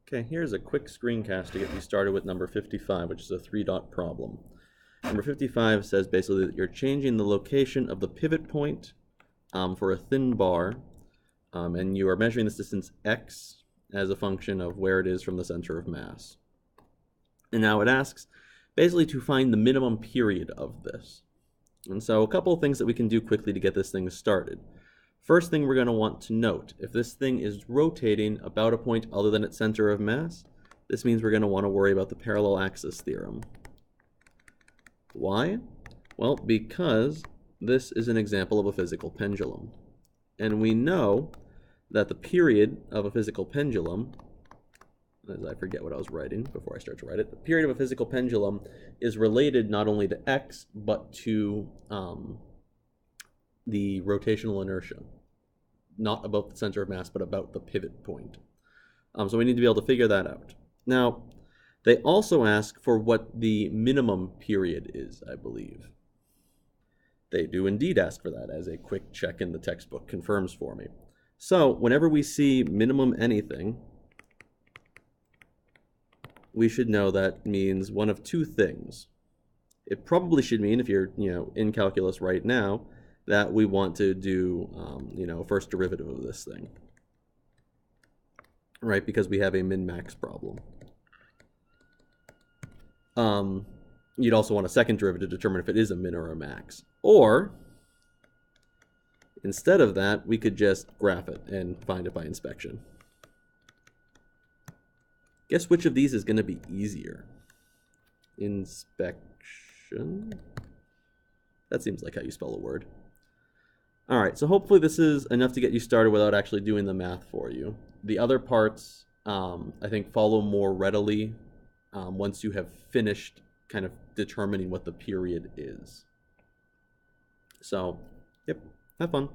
Okay, here's a quick screencast to get you started with number 55, which is a three-dot problem. Number 55 says basically that you're changing the location of the pivot point for a thin bar, and you are measuring this distance x as a function of where it is from the center of mass. And now it asks basically to find the minimum period of this. And so a couple of things that we can do quickly to get this thing started. First thing we're going to want to note, if this thing is rotating about a point other than its center of mass, this means we're going to want to worry about the parallel axis theorem. Why? Well, because this is an example of a physical pendulum. And we know that the period of a physical pendulum, as I forget what I was writing before I start to write it, the period of a physical pendulum is related not only to x, but to the rotational inertia. Not about the center of mass, but about the pivot point. So we need to be able to figure that out. Now, they also ask for what the minimum period is, I believe. They do indeed ask for that, as a quick check in the textbook confirms for me. So whenever we see minimum anything, we should know that means one of two things. It probably should mean, if you're in calculus right now, that we want to do first derivative of this thing, right? Because we have a min-max problem. You'd also want a second derivative to determine if it is a min or a max. Or, instead of that, we could just graph it and find it by inspection. Guess which of these is going to be easier? Inspection? That seems like how you spell a word. All right, so hopefully this is enough to get you started without actually doing the math for you. The other parts, I think, follow more readily once you have finished kind of determining what the period is. So, yep, have fun.